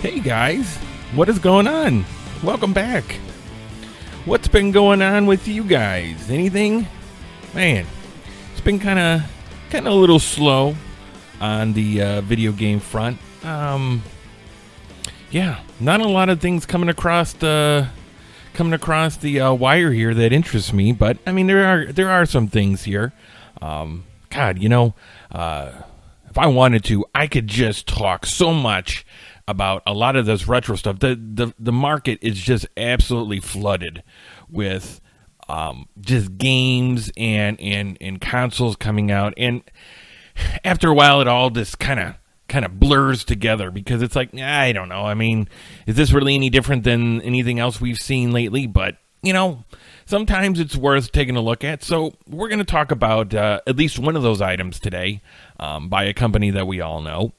Hey guys, what is going on? Welcome back. What's been going on with you guys? Anything? Man, it's been kind of a little slow on the video game front. Yeah, not a lot of things coming across the wire here that interest me, but I mean there are some things here. God, if I wanted to, I could just talk so much about a lot of this retro stuff. The market is just absolutely flooded with just games and consoles coming out, and after a while it all just kind of blurs together because it's like, I don't know. I mean, is this really any different than anything else we've seen lately? But sometimes it's worth taking a look at. So we're going to talk about at least one of those items today by a company that we all know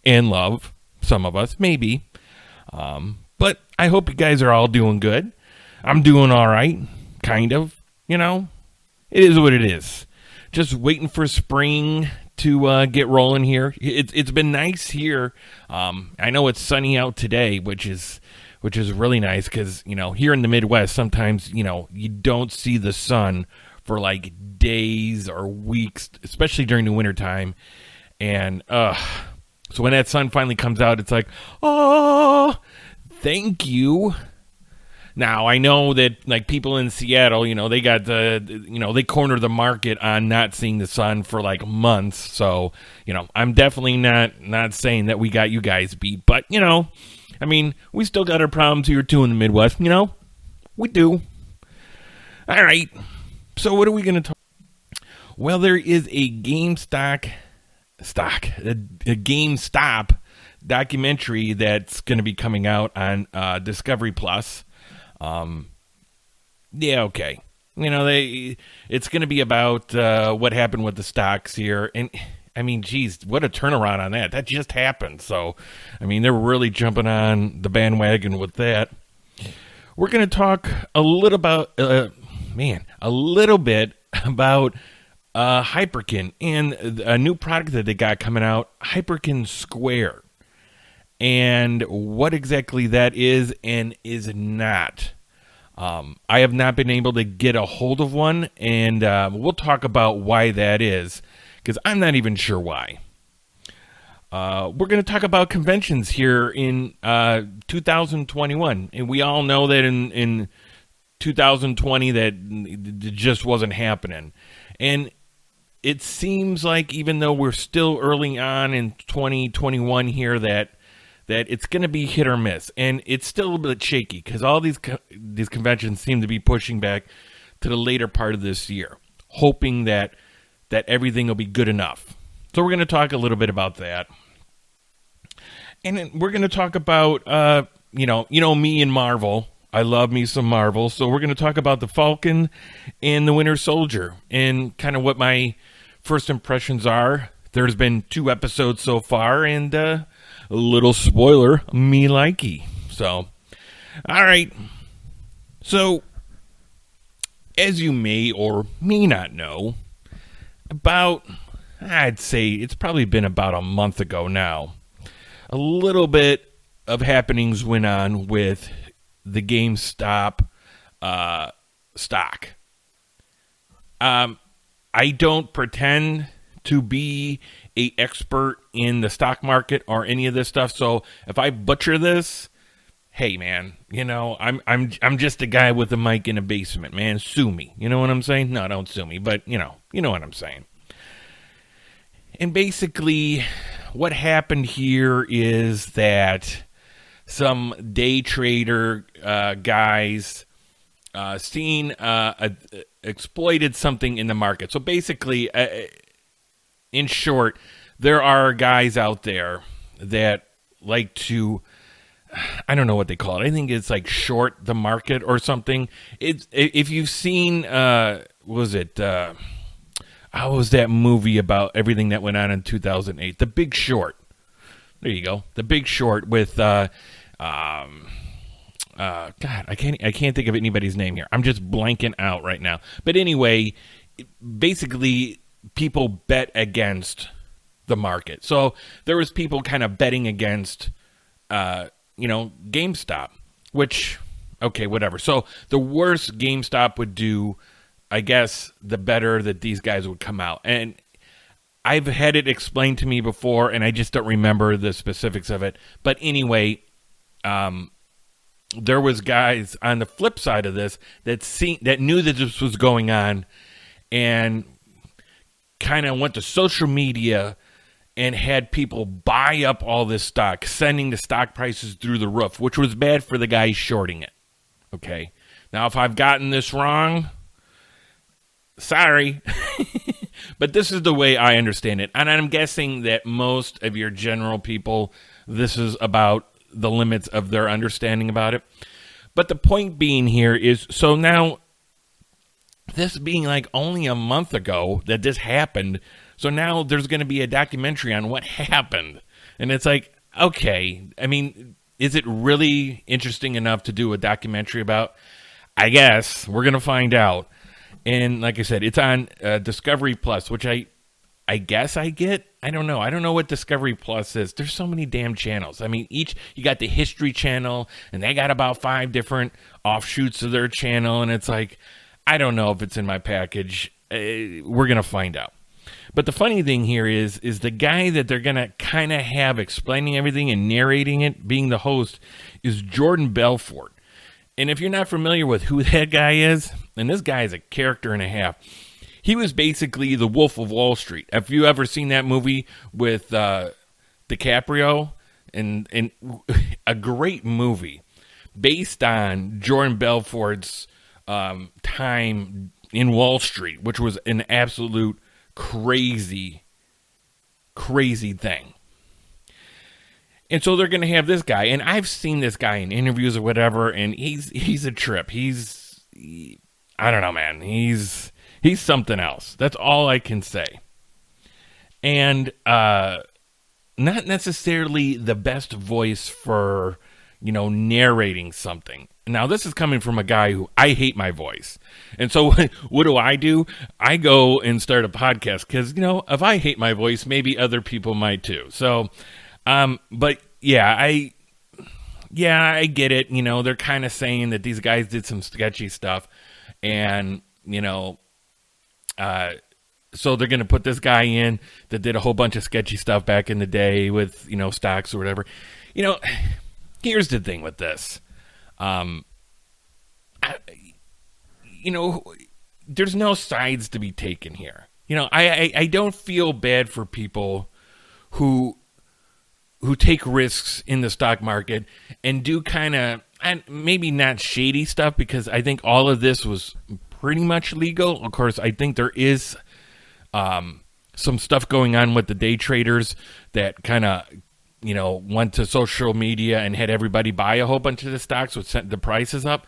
and love. Some of us, maybe. But I hope you guys are all doing good. I'm doing all right, kind of. It is what it is. Just waiting for spring to get rolling here. It's been nice here. I know it's sunny out today, which is really nice because, here in the Midwest, sometimes, you don't see the sun for like days or weeks, especially during the wintertime. And, so when that sun finally comes out, it's like, oh, thank you. Now, I know that, like, people in Seattle, they got they corner the market on not seeing the sun for, like, months. So, I'm definitely not saying that we got you guys beat. But, I mean, we still got our problems here, too, in the Midwest. We do. All right. So what are we going to talk? Well, there is a GameStop documentary that's going to be coming out on Discovery Plus. Yeah, okay. It's going to be about what happened with the stocks here, and I mean, geez, what a turnaround on that. That just happened. So, I mean, they're really jumping on the bandwagon with that. We're going to talk a little bit about Hyperkin and a new product that they got coming out, Hyperkin Square, and what exactly that is and is not. I have not been able to get a hold of one, and we'll talk about why that is, because I'm not even sure why. We're going to talk about conventions here in 2021, and we all know that in 2020 that it just wasn't happening. And it seems like even though we're still early on in 2021 here, that it's going to be hit or miss. And it's still a bit shaky because all these conventions seem to be pushing back to the later part of this year, hoping that everything will be good enough. So we're going to talk a little bit about that. And then we're going to talk about, me and Marvel. I love me some Marvel. So we're going to talk about the Falcon and the Winter Soldier and kind of what my first impressions are. There's been 2 episodes so far, and a little spoiler, me likey. So, all right. So, as you may or may not know, I'd say it's probably been about a month ago now, a little bit of happenings went on with the GameStop stock. I don't pretend to be an expert in the stock market or any of this stuff. So if I butcher this, hey man, I'm just a guy with a mic in a basement, man. Sue me. You know what I'm saying? No, don't sue me, but you know what I'm saying. And basically, what happened here is that some day trader guys exploited something in the market. So basically, in short, there are guys out there that like to, I don't know what they call it. I think it's like short the market or something. If you've seen, what was that movie about everything that went on in 2008? The Big Short. There you go. The Big Short with, God, I can't think of anybody's name here. I'm just blanking out right now. But anyway, basically, people bet against the market. So there was people kind of betting against GameStop, which, okay, whatever. So the worse GameStop would do, I guess, the better that these guys would come out. And I've had it explained to me before, and I just don't remember the specifics of it. But anyway, there was guys on the flip side of this that knew that this was going on and kind of went to social media and had people buy up all this stock, sending the stock prices through the roof, which was bad for the guys shorting it. Okay. Now, if I've gotten this wrong, sorry. But this is the way I understand it. And I'm guessing that most of your general people, this is about the limits of their understanding about it. But the point being here is, so now, this being like only a month ago that this happened, so now there's going to be a documentary on what happened. And it's like, okay, I mean, is it really interesting enough to do a documentary about? I guess we're going to find out. And like I said, it's on Discovery Plus, which I guess I get. I don't know. I don't know what Discovery Plus is. There's so many damn channels. I mean, you got the History Channel, and they got about 5 different offshoots of their channel. And it's like, I don't know if it's in my package. We're going to find out. But the funny thing here is the guy that they're going to kind of have explaining everything and narrating it, being the host, is Jordan Belfort. And if you're not familiar with who that guy is, and this guy is a character and a half, he was basically the Wolf of Wall Street. Have you ever seen that movie with DiCaprio? And a great movie based on Jordan Belfort's time in Wall Street, which was an absolute crazy thing. And so they're going to have this guy, and I've seen this guy in interviews or whatever, and he's a trip. I don't know, man. He's something else. That's all I can say. And not necessarily the best voice for, narrating something. Now, this is coming from a guy who I hate my voice. And so what do? I go and start a podcast because, if I hate my voice, maybe other people might too. So, but yeah, I get it. They're kind of saying that these guys did some sketchy stuff and, so they're going to put this guy in that did a whole bunch of sketchy stuff back in the day with, stocks or whatever. Here's the thing with this. There's no sides to be taken here. I don't feel bad for people who take risks in the stock market and do kind of, and maybe not shady stuff, because I think all of this was pretty much legal. Of course, I think there is some stuff going on with the day traders that kind of, went to social media and had everybody buy a whole bunch of the stocks, which sent the prices up.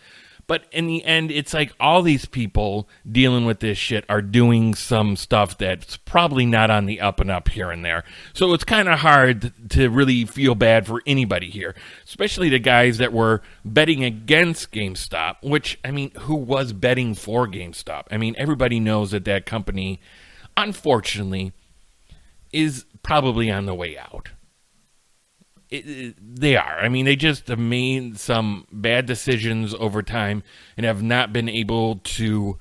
But in the end, it's like all these people dealing with this shit are doing some stuff that's probably not on the up and up here and there. So it's kind of hard to really feel bad for anybody here, especially the guys that were betting against GameStop, which, who was betting for GameStop? Everybody knows that company, unfortunately, is probably on the way out. They are. They just have made some bad decisions over time and have not been able to,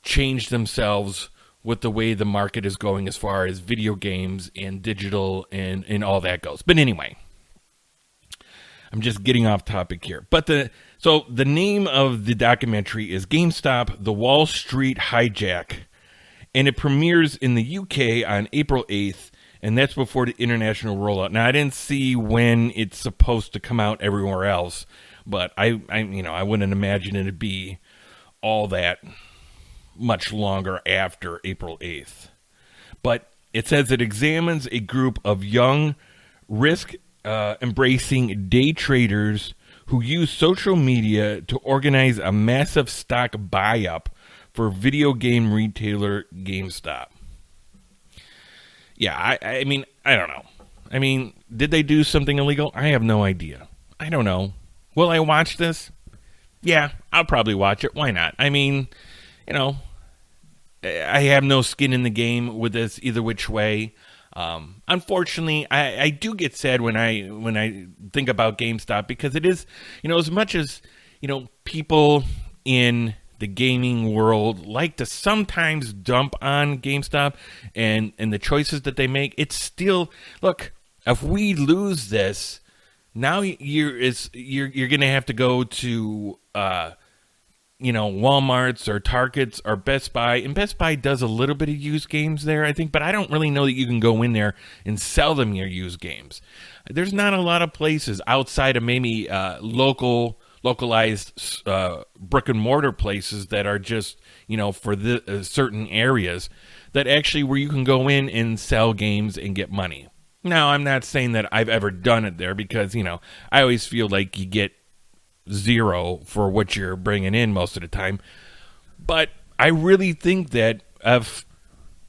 change themselves with the way the market is going as far as video games and digital and all that goes. But anyway, I'm just getting off topic here. But the name of the documentary is GameStop: The Wall Street Hijack, and it premieres in the UK on April 8th. And that's before the international rollout. Now, I didn't see when it's supposed to come out everywhere else, but I wouldn't imagine it'd be all that much longer after April 8th. But it says it examines a group of young, risk-embracing day traders who use social media to organize a massive stock buy-up for video game retailer GameStop. Yeah, I don't know. Did they do something illegal? I have no idea. I don't know. Will I watch this? Yeah, I'll probably watch it. Why not? I have no skin in the game with this either which way. Unfortunately, I do get sad when I think about GameStop, because it is, as much as, people in the gaming world like to sometimes dump on GameStop and the choices that they make. It's still, look, if we lose this, now you're going to have to go to Walmart's or Target's or Best Buy, and Best Buy does a little bit of used games there, I think, but I don't really know that you can go in there and sell them your used games. There's not a lot of places outside of maybe localized brick and mortar places that are just, for the certain areas, that actually where you can go in and sell games and get money. Now, I'm not saying that I've ever done it there, because, I always feel like you get zero for what you're bringing in most of the time. But I really think that if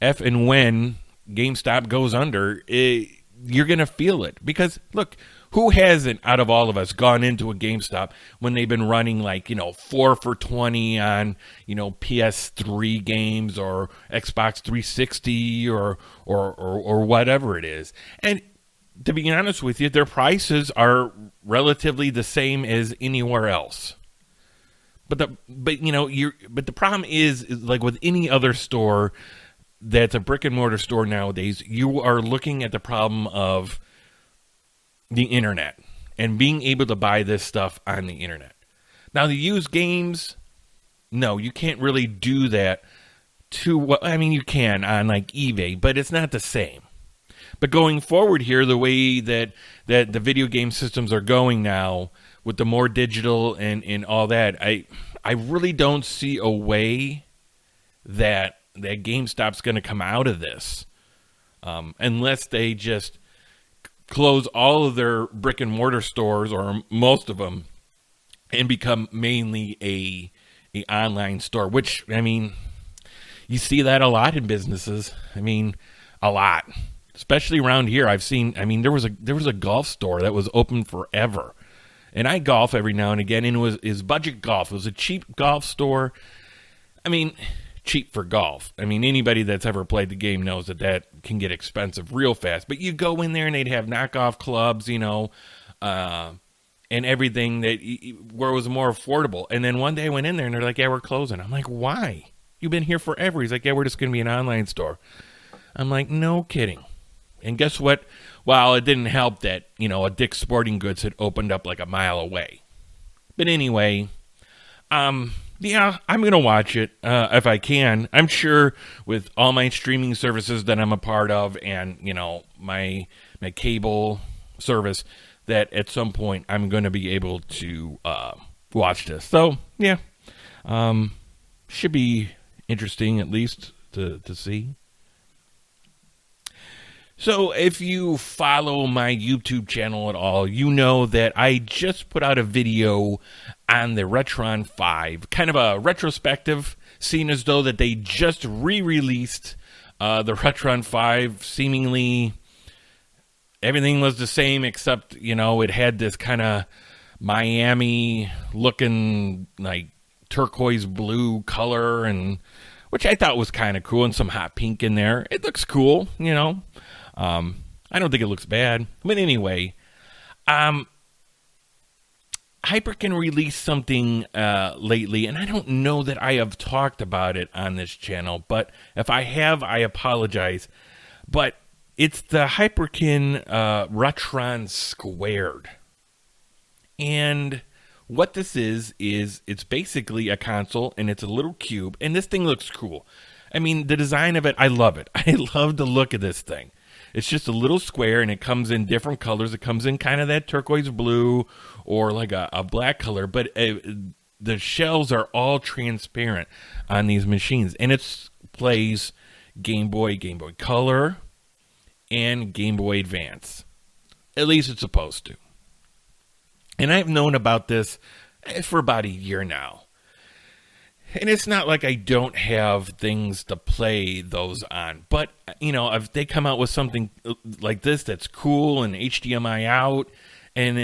and when GameStop goes under, you're going to feel it. Because, look, who hasn't, out of all of us, gone into a GameStop when they've been running 4 for $20 on, PS3 games or Xbox 360 or whatever it is. And to be honest with you, their prices are relatively the same as anywhere else. But the problem is like with any other store that's a brick and mortar store nowadays, you are looking at the problem of the internet and being able to buy this stuff on the internet. Now, the used games, no, you can't really do that you can on eBay, but it's not the same. But going forward here, the way that the video game systems are going now, with the more digital and all that, I really don't see a way that GameStop's going to come out of this, unless they just close all of their brick and mortar stores, or most of them, and become mainly a online store. Which, you see that a lot in businesses. A lot. Especially around here, I've seen. There was a golf store that was open forever, and I golf every now and again. And it was budget golf. It was a cheap golf store. Cheap for golf. Anybody that's ever played the game knows that can get expensive real fast. But you go in there and they'd have knockoff clubs, and everything where it was more affordable. And then one day I went in there and they're like, "Yeah, we're closing." I'm like, "Why? You've been here forever." He's like, "Yeah, we're just going to be an online store." I'm like, "No kidding." And guess what? Well, it didn't help that, a Dick's Sporting Goods had opened up like a mile away. But anyway, yeah, I'm going to watch it if I can. I'm sure with all my streaming services that I'm a part of and, my cable service, that at some point I'm going to be able to watch this. So, yeah, should be interesting at least to see. So if you follow my YouTube channel at all, you know that I just put out a video on the Retron 5, kind of a retrospective, seeing as though that they just re-released the Retron 5. Seemingly everything was the same, except, it had this kind of Miami-looking, turquoise blue color, and which I thought was kind of cool, and some hot pink in there. It looks cool, I don't think it looks bad. But anyway, Hyperkin released something lately, and I don't know that I have talked about it on this channel, but if I have, I apologize. But it's the Hyperkin Retron Squared. And what this is it's basically a console, and it's a little cube, and this thing looks cool. The design of it, I love it. I love the look of this thing. It's just a little square, and it comes in different colors. It comes in kind of that turquoise blue or like a black color, but the shells are all transparent on these machines. And it plays Game Boy, Game Boy Color, and Game Boy Advance. At least it's supposed to. And I've known about this for about a year now. And it's not like I don't have things to play those on. But, if they come out with something like this that's cool and HDMI out, and,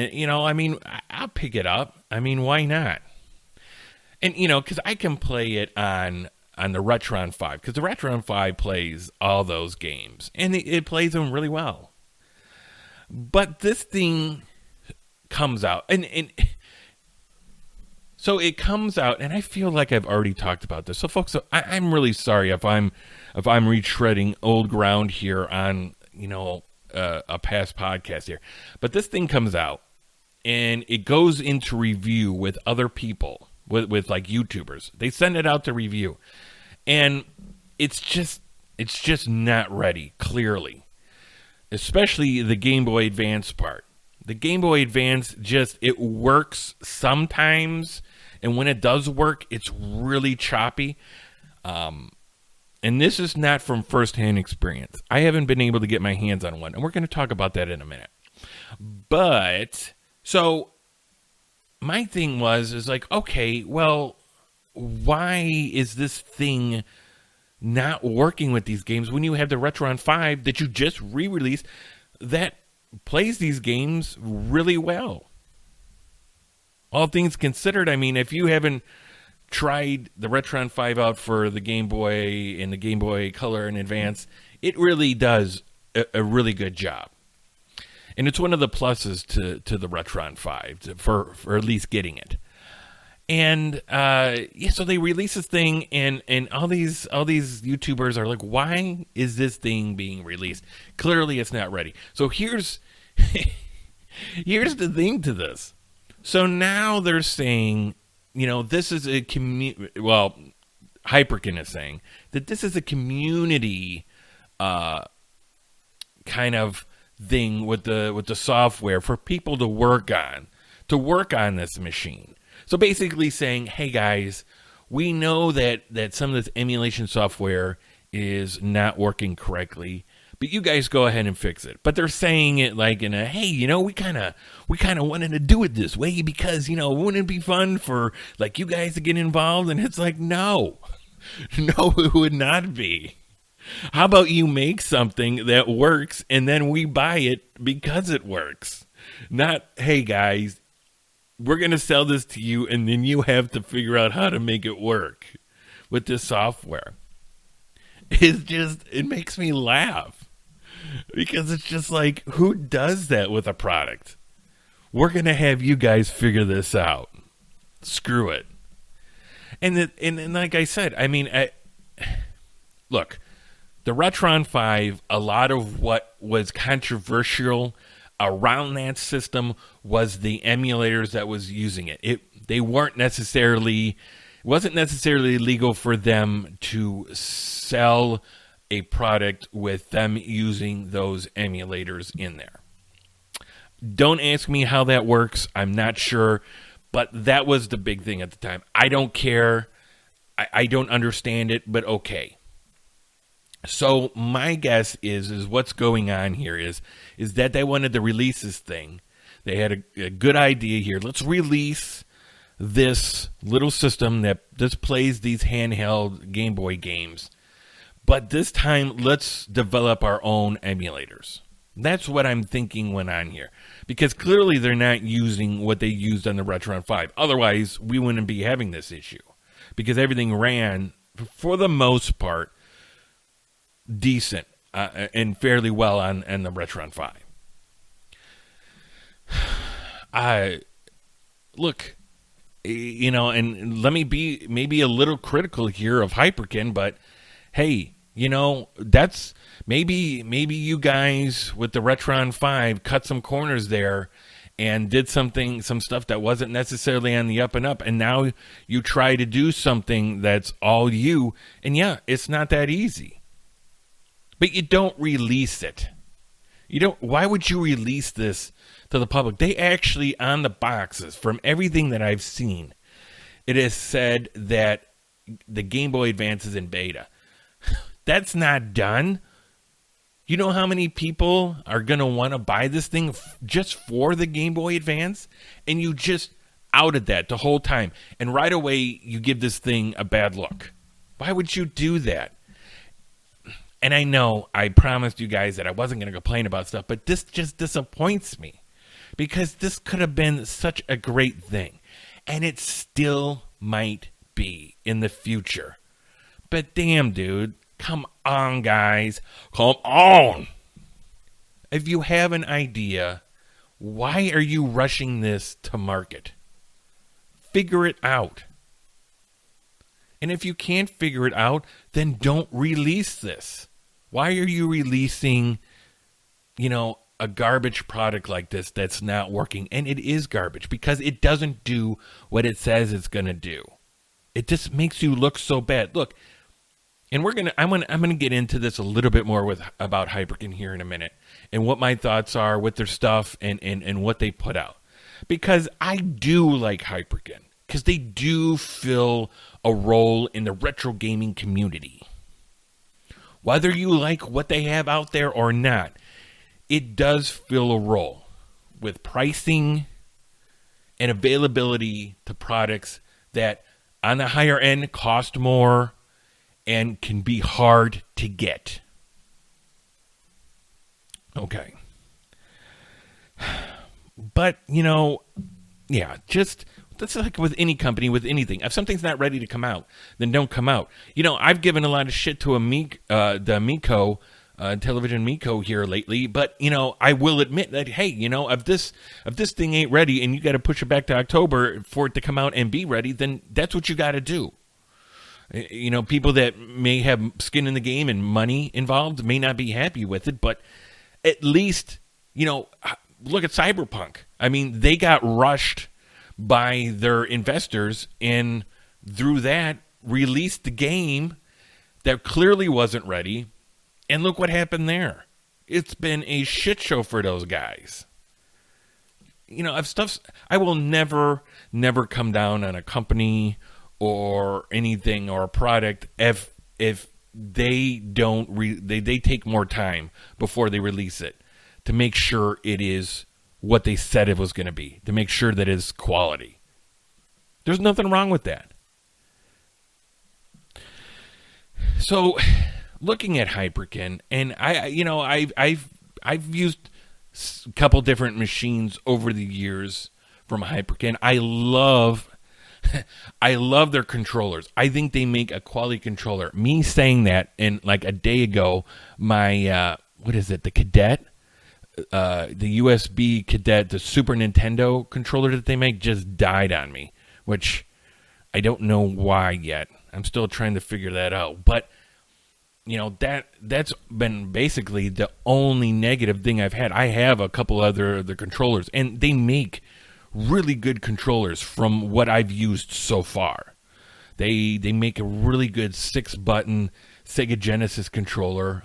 I'll pick it up. Why not? And, because I can play it on on the Retron 5, because the Retron 5 plays all those games, and it plays them really well. But this thing comes out, and so it comes out, and I feel like I've already talked about this. So, folks, I'm really sorry if I'm retreading old ground here on a past podcast here. But this thing comes out, and it goes into review with other people, with like YouTubers. They send it out to review, and it's just not ready, clearly. Especially the Game Boy Advance part. The Game Boy Advance it works sometimes, and when it does work, it's really choppy. And this is not from firsthand experience. I haven't been able to get my hands on one, and we're going to talk about that in a minute. But, so, my thing is like, okay, well, why is this thing not working with these games when you have the Retron 5 that you just re-released that plays these games really well? All things considered, I mean, if you haven't tried the Retron 5 out for the Game Boy and the Game Boy Color and Advance, it really does a really good job. And it's one of the pluses to the Retron 5 for at least getting it. And so they release this thing, and all these YouTubers are like, why is this thing being released? Clearly it's not ready. So here's the thing to this. So now they're saying, this is Hyperkin is saying that this is a community kind of thing with the software for people to work on this machine. So basically saying, hey guys, we know that some of this emulation software is not working correctly, but you guys go ahead and fix it. But they're saying it like in a, hey, we kind of wanted to do it this way because, wouldn't it be fun for like you guys to get involved? And it's like, no, it would not be. How about you make something that works and then we buy it because it works? Not, hey guys, we're going to sell this to you, and then you have to figure out how to make it work with this software. It makes me laugh. Because it's just like, who does that with a product? We're going to have you guys figure this out. Screw it. And like I said, I mean, look, the Retron 5, a lot of what was controversial around that system was the emulators that was using it. It wasn't necessarily legal for them to sell a product with them using those emulators in there. Don't ask me how that works. I'm not sure, but that was the big thing at the time. I don't care. I don't understand it, but okay. So my guess is what's going on here is that they wanted to release this thing. They had a good idea here. Let's release this little system that just plays these handheld Game Boy games. But this time, let's develop our own emulators. That's what I'm thinking went on here. Because clearly they're not using what they used on the Retron 5. Otherwise, we wouldn't be having this issue. Because everything ran, for the most part, decent and fairly well on the Retron 5. Look, and let me be maybe a little critical here of Hyperkin, but hey, that's maybe you guys with the Retron 5 cut some corners there and did some stuff that wasn't necessarily on the up and up, and now you try to do something that's all you, and yeah, it's not that easy. But you don't release it. Why would you release this to the public? They actually, on the boxes, from everything that I've seen, it is said that the Game Boy Advance is in beta. That's not done. You know how many people are going to want to buy this thing just for the Game Boy Advance? And you just outed that the whole time. And right away, you give this thing a bad look. Why would you do that? And I know I promised you guys that I wasn't going to complain about stuff, but this just disappoints me. Because this could have been such a great thing. And it still might be in the future. But damn, dude. Come on, guys. Come on. If you have an idea, why are you rushing this to market? Figure it out. And if you can't figure it out, then don't release this. Why are you releasing, a garbage product like this that's not working? And it is garbage because it doesn't do what it says it's going to do. It just makes you look so bad. Look, and I'm gonna get into this a little bit more about Hyperkin here in a minute, and what my thoughts are with their stuff and what they put out, because I do like Hyperkin because they do fill a role in the retro gaming community. Whether you like what they have out there or not, it does fill a role with pricing and availability to products that on the higher end cost more and can be hard to get. Okay. But, that's like with any company, with anything. If something's not ready to come out, then don't come out. I've given a lot of shit to the Miko, television Miko here lately, but, I will admit that, hey, if this thing ain't ready and you got to push it back to October for it to come out and be ready, then that's what you got to do. People that may have skin in the game and money involved may not be happy with it, but at least, look at Cyberpunk. I mean, they got rushed by their investors and through that released the game that clearly wasn't ready. And look what happened there. It's been a shit show for those guys. I will never come down on a company or anything or a product if they don't they take more time before they release it to make sure it is what they said it was going to be, to make sure that it's quality. There's nothing wrong with that. So, looking at Hyperkin, and I've used a couple different machines over the years from Hyperkin. I love their controllers. I think they make a quality controller. Me saying that, and like a day ago, my the Cadet, the USB Cadet, the Super Nintendo controller that they make just died on me, which I don't know why yet. I'm still trying to figure that out. But that's been basically the only negative thing I've had. I have a couple other controllers, and they make really good controllers from what I've used so far. They make a really good 6-button Sega Genesis controller.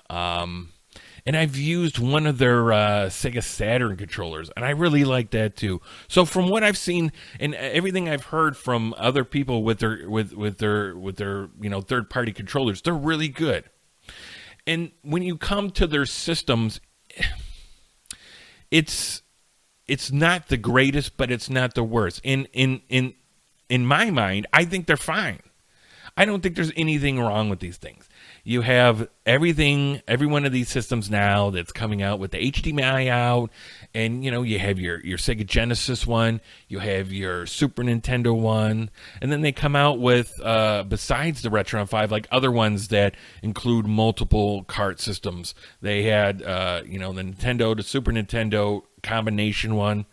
And I've used one of their Sega Saturn controllers, and I really like that too. So from what I've seen and everything I've heard from other people with their third-party controllers, they're really good. And when you come to their systems, it's not the greatest, but it's not the worst. In my mind, I think they're fine. I don't think there's anything wrong with these things. You have every one of these systems now that's coming out with the HDMI out, and you have your Sega Genesis one, you have your Super Nintendo one, and then they come out with besides the Retron 5, like other ones that include multiple cart systems. They had the Nintendo to Super Nintendo combination one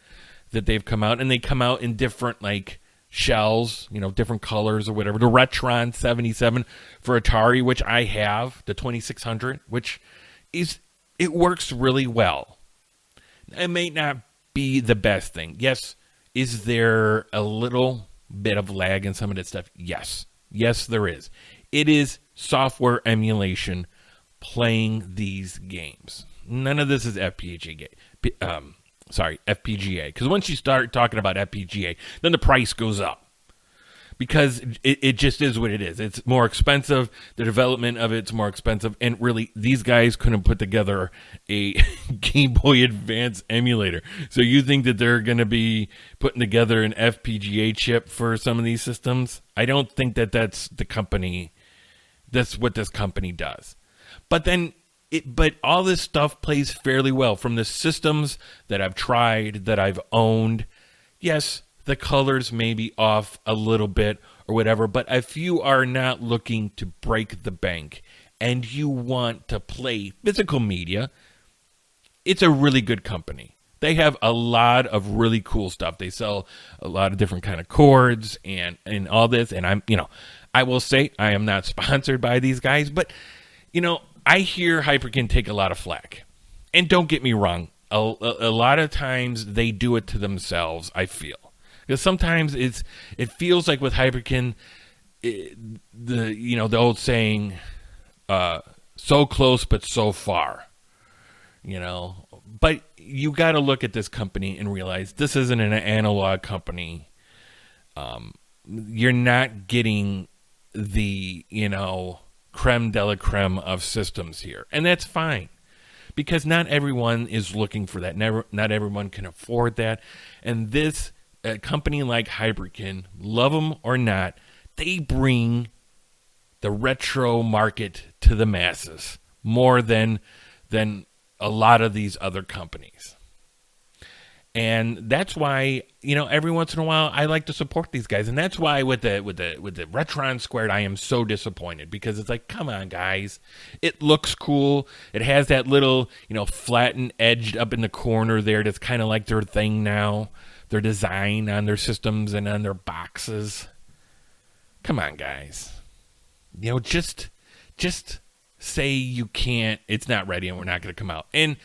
that they've come out, and they come out in different shells, different colors or whatever. The Retron 77 for Atari, which I have, the 2600, which it works really well. It may not be the best thing. Yes, is there a little bit of lag in some of that stuff? Yes. Yes, there is. It is software emulation playing these games. None of this is FPGA. FPGA. Because once you start talking about FPGA, then the price goes up. Because it just is what it is. It's more expensive. The development of it's more expensive. And really, these guys couldn't put together a Game Boy Advance emulator. So you think that they're going to be putting together an FPGA chip for some of these systems? I don't think that that's the company. That's what this company does. But then but all this stuff plays fairly well from the systems that I've tried, that I've owned. Yes, the colors may be off a little bit or whatever. But if you are not looking to break the bank and you want to play physical media, it's a really good company. They have a lot of really cool stuff. They sell a lot of different kind of cords and all this. And I will say I am not sponsored by these guys, but I hear Hyperkin take a lot of flack. And don't get me wrong, a lot of times they do it to themselves, I feel. Because sometimes it feels like with Hyperkin, the old saying, so close but so far. But you got to look at this company and realize this isn't an analog company. You're not getting the, creme de la creme of systems here. And that's fine. Because not everyone is looking for that. Not everyone can afford that. And this company like Hyperkin, love them or not, they bring the retro market to the masses more than a lot of these other companies. And that's why, every once in a while I like to support these guys. And that's why with the Retron Squared I am so disappointed, because it's like, come on guys. It looks cool. It has that little, flattened edge up in the corner there that's kind of like their thing now. Their design on their systems and on their boxes. Come on guys. Just say you can't, it's not ready and we're not going to come out. And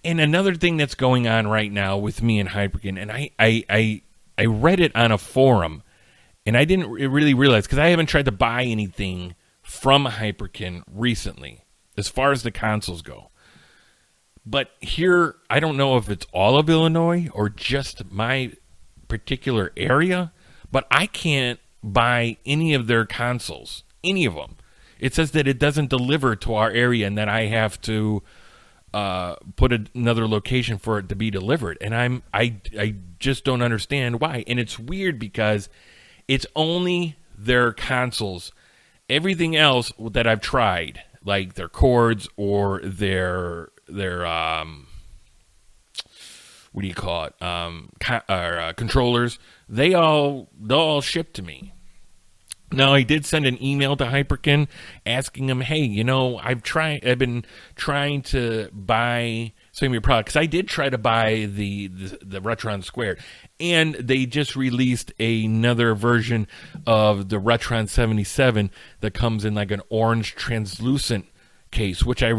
another thing that's going on right now with me and Hyperkin, and I read it on a forum, and I didn't really realize, because I haven't tried to buy anything from Hyperkin recently, as far as the consoles go. But here, I don't know if it's all of Illinois or just my particular area, but I can't buy any of their consoles, any of them. It says that it doesn't deliver to our area and that I have to put another location for it to be delivered. And I just don't understand why. And it's weird because it's only their consoles. Everything else that I've tried, like their cords or their what do you call it? Controllers, they'll ship to me. Now, I did send an email to Hyperkin asking them, hey, I've been trying to buy some of your products, because I did try to buy the Retron Squared, and they just released another version of the Retron 77 that comes in like an orange translucent case, which I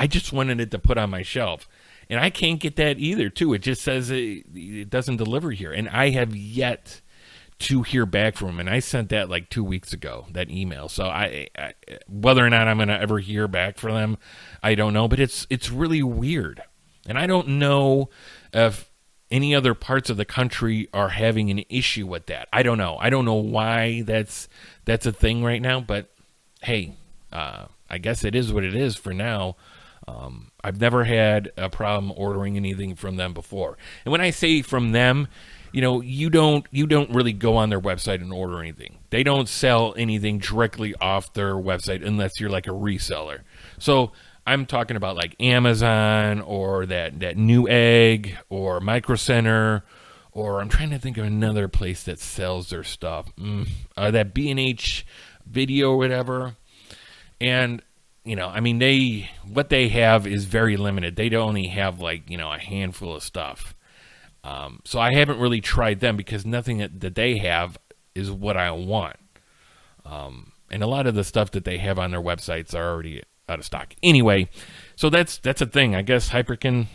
just wanted it to put on my shelf. And I can't get that either, too. It just says it doesn't deliver here. And I have yet to hear back from him, and I sent that like 2 weeks ago, that email. So I whether or not I'm going to ever hear back from them, I don't know. But it's really weird, and I don't know if any other parts of the country are having an issue with that. I don't know. I don't know why that's a thing right now. But hey, I guess it is what it is for now. I've never had a problem ordering anything from them before, and when I say from them, you don't really go on their website and order anything. They don't sell anything directly off their website unless you're like a reseller. So I'm talking about like Amazon or that Newegg or Micro Center, or I'm trying to think of another place that sells their stuff. That B&H Video or whatever. And what they have is very limited. They only have like a handful of stuff. So I haven't really tried them because nothing that they have is what I want. And a lot of the stuff that they have on their websites are already out of stock. Anyway, so that's a thing. I guess Hyperkin,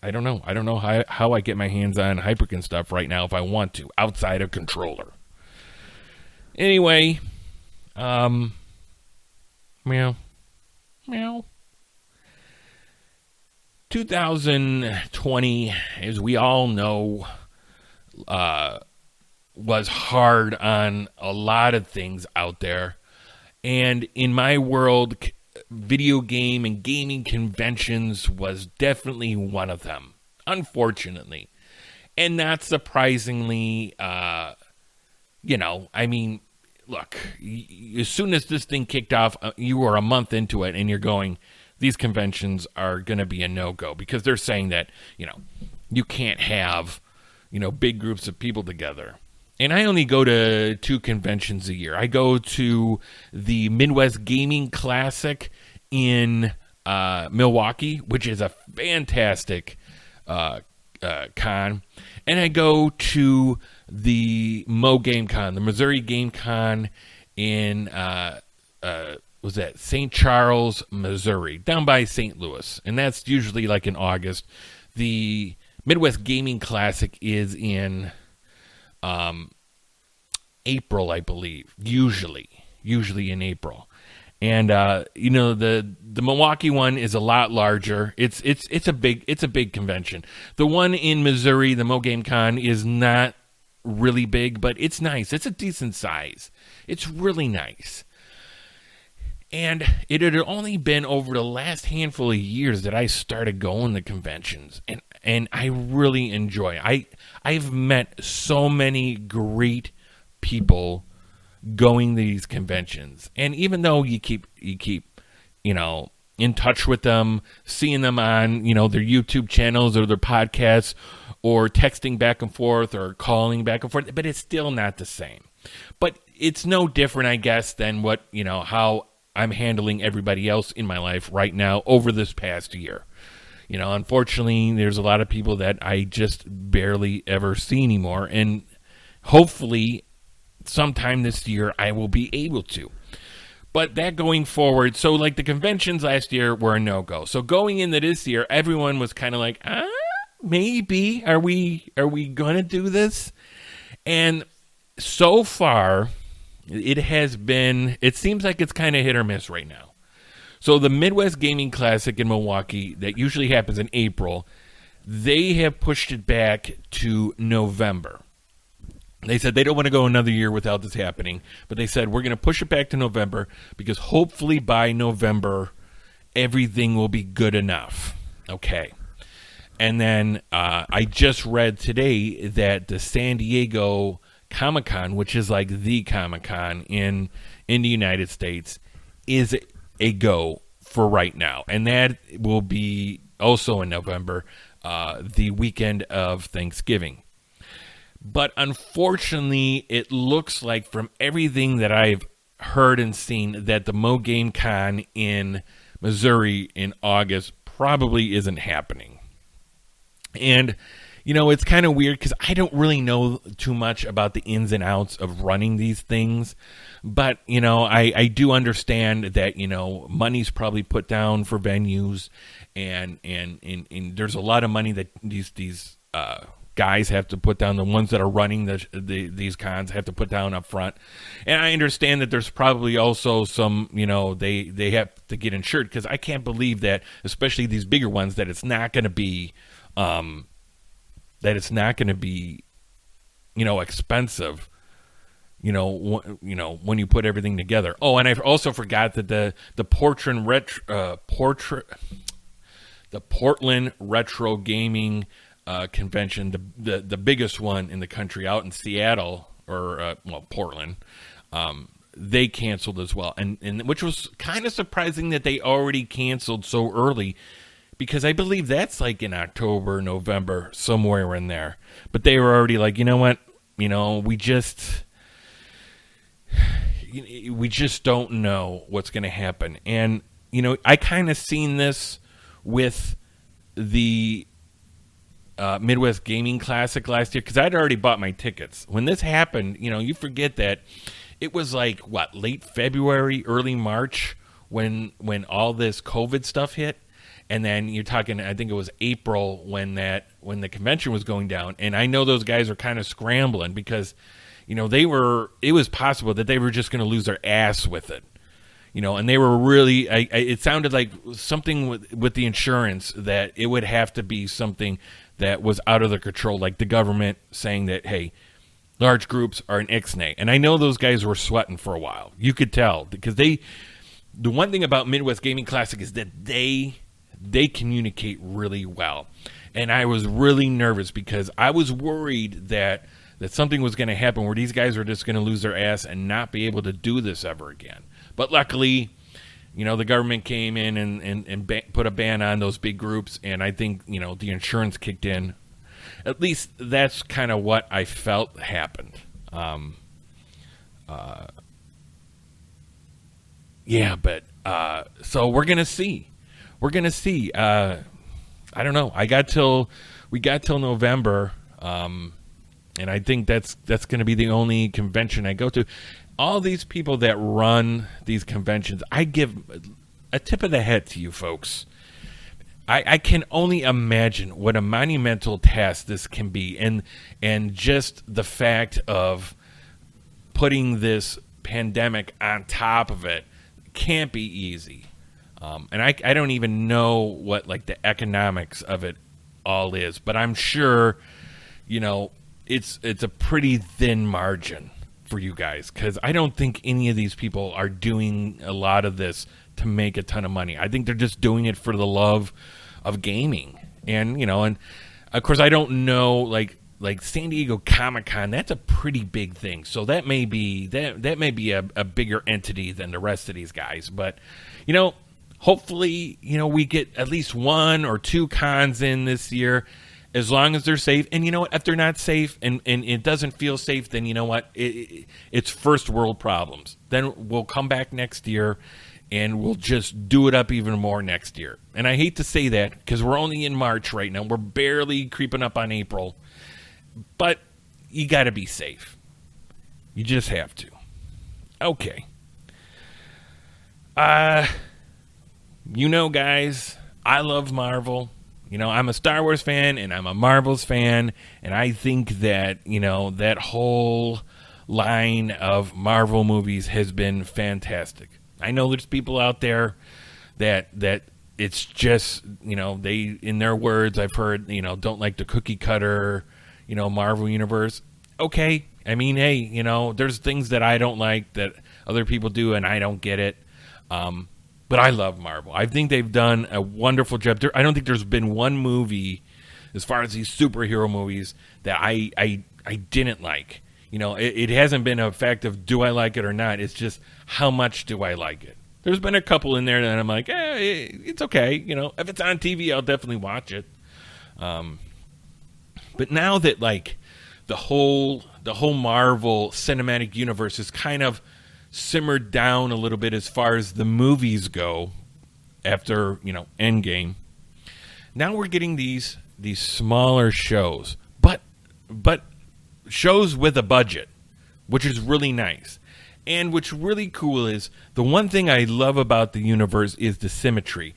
I don't know. I don't know how I get my hands on Hyperkin stuff right now if I want to, outside of controller. Anyway, meow. 2020, as we all know, was hard on a lot of things out there. And in my world, video game and gaming conventions was definitely one of them, unfortunately. And not surprisingly, look, as soon as this thing kicked off, you were a month into it and you're going, these conventions are going to be a no-go, because they're saying that, you can't have, big groups of people together. And I only go to 2 conventions a year. I go to the Midwest Gaming Classic in Milwaukee, which is a fantastic con. And I go to the Game Con, the Missouri Game Con in was that St. Charles, Missouri, down by St. Louis, and that's usually like in August. The Midwest Gaming Classic is in April, I believe, usually in April. And the Milwaukee one is a lot larger. It's a big convention. The one in Missouri, the Game Con, is not really big, but it's nice. It's a decent size. It's really nice. And it had only been over the last handful of years that I started going to conventions, and I really enjoy. I've met so many great people going to these conventions, and even though you keep in touch with them, seeing them on their YouTube channels or their podcasts, or texting back and forth or calling back and forth, but it's still not the same. But it's no different, I guess, than what how I'm handling everybody else in my life right now over this past year. Unfortunately, there's a lot of people that I just barely ever see anymore, and hopefully sometime this year I will be able to. But that going forward, so like the conventions last year were a no-go. So going into this year, everyone was kind of like, maybe, are we going to do this? And so far, it seems like it's kind of hit or miss right now. So the Midwest Gaming Classic in Milwaukee, that usually happens in April, they have pushed it back to November. They said they don't want to go another year without this happening, but they said we're going to push it back to November because hopefully by November, everything will be good enough. Okay. And then I just read today that the San Diego Comic-Con, which is like the Comic-Con in the United States, is a go for right now. And that will be also in November, the weekend of Thanksgiving. But unfortunately, it looks like from everything that I've heard and seen that the Game Con in Missouri in August probably isn't happening. And it's kind of weird because I don't really know too much about the ins and outs of running these things. But, I do understand that, money's probably put down for venues and there's a lot of money that these guys have to put down. The ones that are running these cons have to put down up front. And I understand that there's probably also some, they have to get insured, because I can't believe that, especially these bigger ones, that it's not going to be expensive, when you put everything together. Oh, and I also forgot that the Portland Retro Gaming convention, the biggest one in the country out in Seattle, or Portland, they canceled as well, and which was kind of surprising that they already canceled so early, because I believe that's like in October, November, somewhere in there. But they were already like, you know what, we just don't know what's going to happen. And, I kind of seen this with the Midwest Gaming Classic last year, because I'd already bought my tickets. When this happened, you forget that it was like, late February, early March when all this COVID stuff hit. And then you're talking, I think it was April when the convention was going down. And I know those guys are kind of scrambling because, it was possible that they were just going to lose their ass with it. And they were really, it sounded like something with the insurance, that it would have to be something that was out of their control, like the government saying that, hey, large groups are an ixnay. And I know those guys were sweating for a while. You could tell, because the one thing about Midwest Gaming Classic is that they communicate really well. And I was really nervous because I was worried that something was going to happen where these guys were just going to lose their ass and not be able to do this ever again. But luckily, the government came in and put a ban on those big groups, and I think, the insurance kicked in. At least that's kind of what I felt happened. Um, yeah, but so we're gonna see. We're gonna see. I don't know. We got till November, and I think that's going to be the only convention I go to. All these people that run these conventions, I give a tip of the hat to you folks. I can only imagine what a monumental task this can be, and just the fact of putting this pandemic on top of it can't be easy. And I don't even know what like the economics of it all is, but I'm sure, it's a pretty thin margin for you guys, because I don't think any of these people are doing a lot of this to make a ton of money. I think they're just doing it for the love of gaming, and and of course I don't know like San Diego Comic-Con. That's a pretty big thing, so that may be a bigger entity than the rest of these guys, but hopefully, we get at least one or two cons in this year, as long as they're safe. And you know what? If they're not safe and it doesn't feel safe, then you know what? It's first world problems. Then we'll come back next year and we'll just do it up even more next year. And I hate to say that because we're only in March right now. We're barely creeping up on April. But you got to be safe. You just have to. Okay. Guys, I love Marvel. I'm a Star Wars fan and I'm a Marvel's fan, and I think that, that whole line of Marvel movies has been fantastic. I know there's people out there that it's just, they, in their words, I've heard, don't like the cookie cutter, Marvel universe. Okay. I mean, hey, there's things that I don't like that other people do, and I don't get it. But I love Marvel. I think they've done a wonderful job. I don't think there's been one movie, as far as these superhero movies, that I didn't like. It hasn't been a fact of do I like it or not. It's just how much do I like it. There's been a couple in there that I'm like, it's okay. If it's on TV, I'll definitely watch it. But now that like the whole Marvel cinematic universe is kind of simmered down a little bit as far as the movies go after Endgame, now we're getting these smaller shows, but shows with a budget, which is really nice. And what's really cool is the one thing I love about the universe is the symmetry,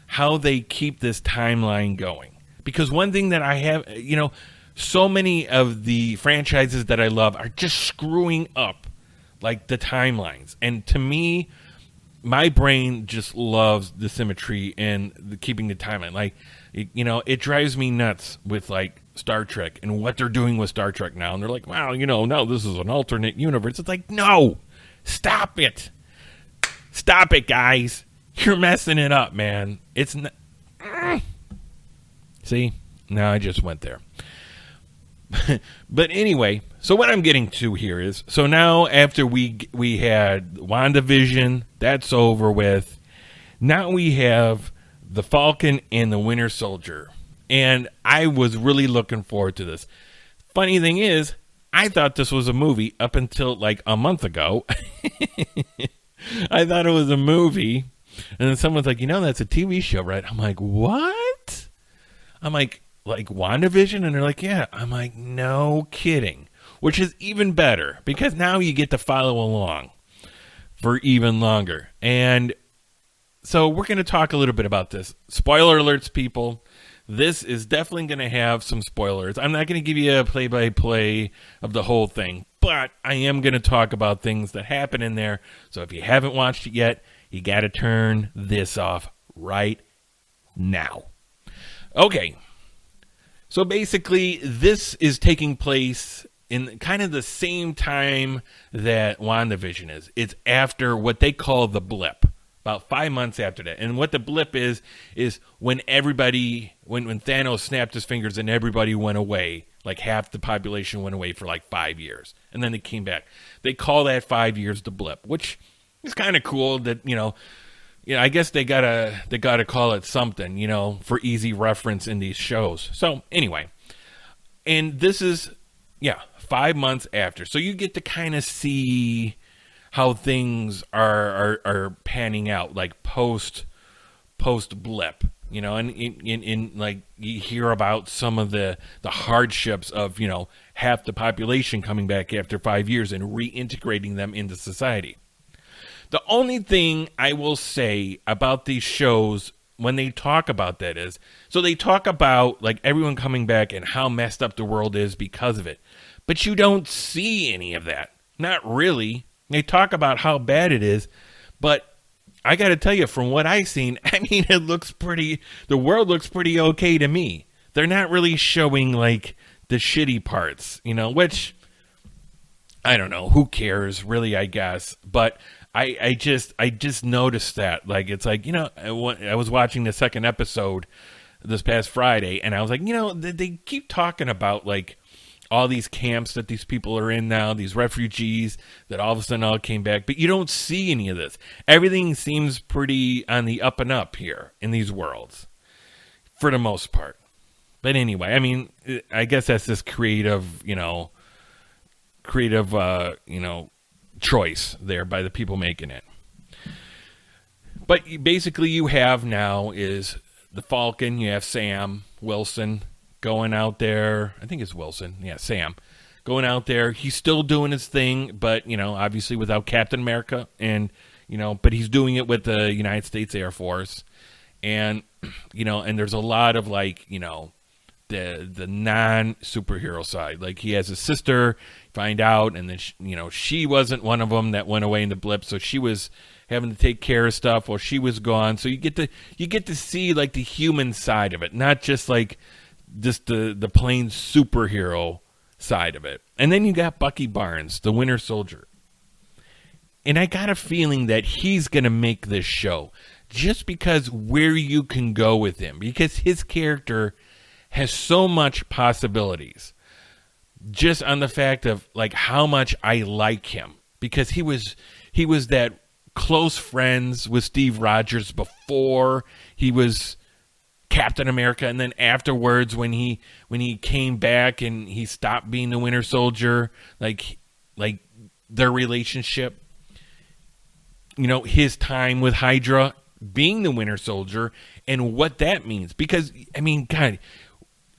how they keep this timeline going. Because one thing that I have, so many of the franchises that I love are just screwing up like the timelines. And to me, my brain just loves the symmetry and keeping the timeline. Like, it drives me nuts with like Star Trek and what they're doing with Star Trek now. And they're like, wow, now this is an alternate universe. It's like, no, stop it. Stop it, guys. You're messing it up, man. It's not. See? Now I just went there. But anyway, so what I'm getting to here is, so now after we had WandaVision, that's over with. Now we have The Falcon and the Winter Soldier. And I was really looking forward to this. Funny thing is, I thought this was a movie up until like a month ago. I thought it was a movie. And then someone's like, that's a TV show, right? I'm like, what? I'm like WandaVision? And they're like, yeah. I'm like, no kidding. Which is even better, because now you get to follow along for even longer. And so we're going to talk a little bit about this. Spoiler alerts, people. This is definitely going to have some spoilers. I'm not going to give you a play-by-play of the whole thing, but I am going to talk about things that happen in there. So if you haven't watched it yet, you got to turn this off right now. Okay. So basically, this is taking place in kind of the same time that WandaVision is. It's after what they call the blip, about 5 months after that. And what the blip is when when Thanos snapped his fingers and everybody went away, like half the population went away for like 5 years. And then they came back. They call that 5 years the blip, which is kind of cool that, I guess they gotta call it something, for easy reference in these shows. So anyway, and this is, 5 months after. So you get to kind of see how things are panning out, like post blip, you know, and in like you hear about some of the hardships of, you know, half the population coming back after 5 years and reintegrating them into society. The only thing I will say about these shows when they talk about that is, so they talk about like everyone coming back and how messed up the world is because of it, but you don't see any of that. Not really. They talk about how bad it is, but I got to tell you, from what I've seen, I mean, the world looks pretty okay to me. They're not really showing like the shitty parts, you know, which I don't know, who cares really, I guess. But I just noticed that, like, it's like, you know, I was watching the second episode this past Friday, and I was like, you know, they keep talking about like all these camps that these people are in now, these refugees that all of a sudden all came back, but you don't see any of this. Everything seems pretty on the up and up here in these worlds, for the most part. But anyway, I mean, I guess that's this creative, choice there by the people making it. But basically you have now is the Falcon, you have Sam Wilson going out there. I think it's Wilson. Yeah, Sam. Going out there. He's still doing his thing, but, you know, obviously without Captain America. And, you know, but he's doing it with the United States Air Force. And, you know, and there's a lot of, like, you know, the non-superhero side. Like, he has a sister, find out, and then, she wasn't one of them that went away in the blip, so she was having to take care of stuff while she was gone. So you get to see, like, the human side of it, not just, like, just the plain superhero side of it. And then you got Bucky Barnes, the Winter Soldier. And I got a feeling that he's going to make this show just because where you can go with him, because his character has so much possibilities just on the fact of like how much I like him, because he was that close friends with Steve Rogers before he was Captain America, and then afterwards when he came back and he stopped being the Winter Soldier, like their relationship, you know, his time with Hydra, being the Winter Soldier, and what that means. Because I mean, God,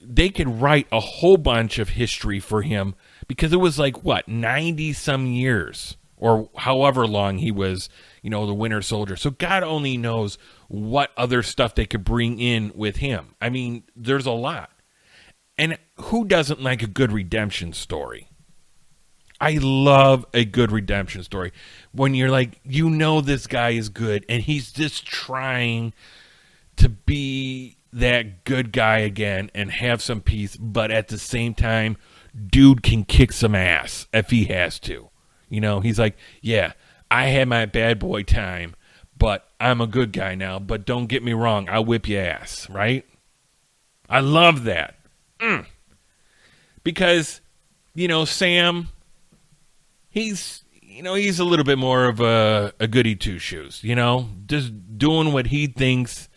they could write a whole bunch of history for him, because it was like, what, 90 some years or however long he was, you know, the Winter Soldier. So God only knows what other stuff they could bring in with him. I mean, there's a lot. And who doesn't like a good redemption story? I love a good redemption story. When you're like, you know, this guy is good and he's just trying to be that good guy again and have some peace, but at the same time, dude can kick some ass if he has to. You know, he's like, yeah, I had my bad boy time, but I'm a good guy now. But don't get me wrong, I'll whip your ass, right? I love that. Because, you know, Sam, he's a little bit more of a goody two-shoes, you know, just doing what he thinks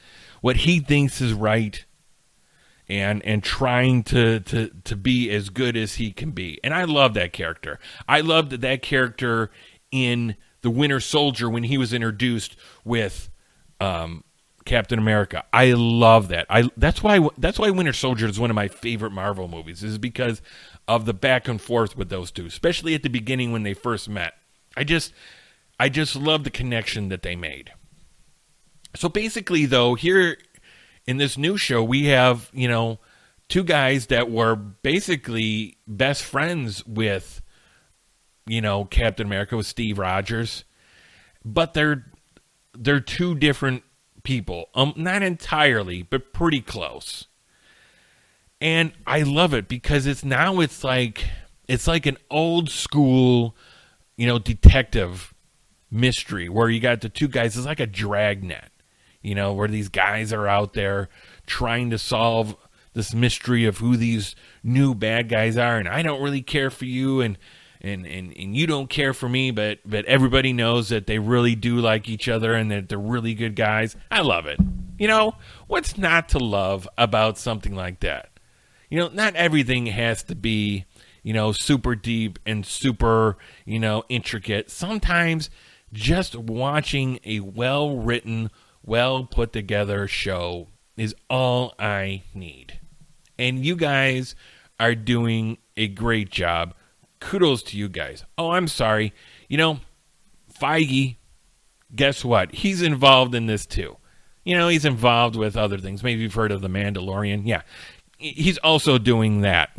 is right, and trying to be as good as he can be. And I love that character. I loved that character in The Winter Soldier when he was introduced with Captain America. I love that. That's why Winter Soldier is one of my favorite Marvel movies, is because of the back and forth with those two, especially at the beginning when they first met. I just love the connection that they made. So basically, though, here in this new show, we have, you know, two guys that were basically best friends with, you know, Captain America, with Steve Rogers, but they're two different people. Not entirely, but pretty close. And I love it because it's like an old school, you know, detective mystery where you got the two guys. It's like a dragnet, you know, where these guys are out there trying to solve this mystery of who these new bad guys are. And I don't really care for you, and you don't care for me, but everybody knows that they really do like each other and that they're really good guys. I love it. You know, what's not to love about something like that? You know, not everything has to be, super deep and super, intricate. Sometimes just watching a well-written, well-put-together show is all I need. And you guys are doing a great job. Kudos to you guys. Oh, I'm sorry. Feige, guess what? He's involved in this too. He's involved with other things. Maybe you've heard of The Mandalorian. Yeah. He's also doing that,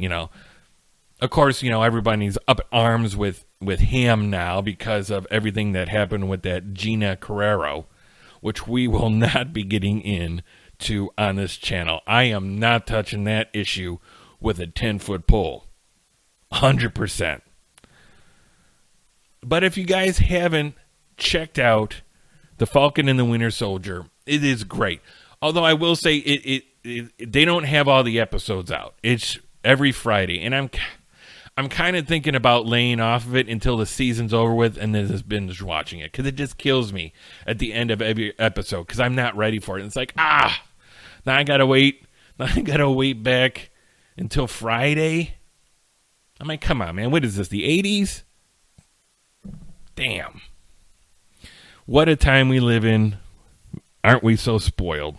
Of course, everybody's up in arms with him now because of everything that happened with that Gina Carrero, which we will not be getting into on this channel. I am not touching that issue with a 10-foot pole. 100%. But if you guys haven't checked out The Falcon and the Winter Soldier, it is great. Although I will say they don't have all the episodes out. It's every Friday, and I'm kind of thinking about laying off of it until the season's over with and then just binge watching it, because it just kills me at the end of every episode because I'm not ready for it. It's like, now I gotta wait. Now I gotta wait back until Friday. I'm like, come on, man. What is this, the 80s? Damn. What a time we live in. Aren't we so spoiled?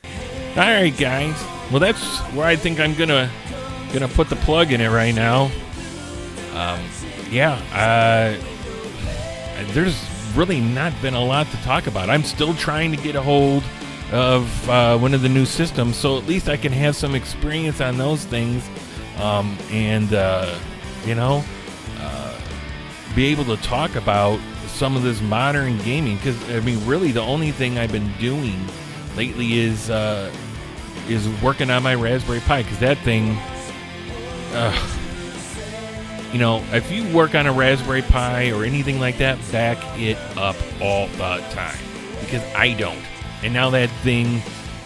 All right, guys. Well, that's where I think I'm gonna put the plug in it right now. There's really not been a lot to talk about. I'm still trying to get a hold of one of the new systems, so at least I can have some experience on those things, be able to talk about some of this modern gaming. Because really, the only thing I've been doing lately is working on my Raspberry Pi, because that thing, if you work on a Raspberry Pi or anything like that, back it up all the time, because I don't. And now that thing,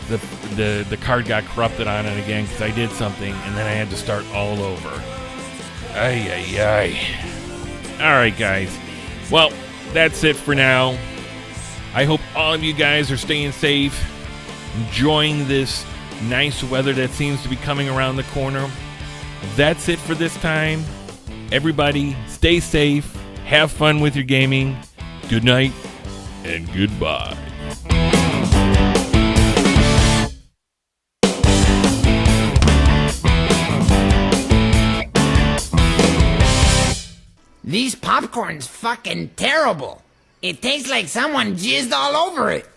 the card got corrupted on it again because I did something, and then I had to start all over. Ay. All right, guys. Well, that's it for now. I hope all of you guys are staying safe, enjoying this nice weather that seems to be coming around the corner. That's it for this time. Everybody, stay safe, have fun with your gaming. Good night, and goodbye. These popcorn's fucking terrible. It tastes like someone jizzed all over it.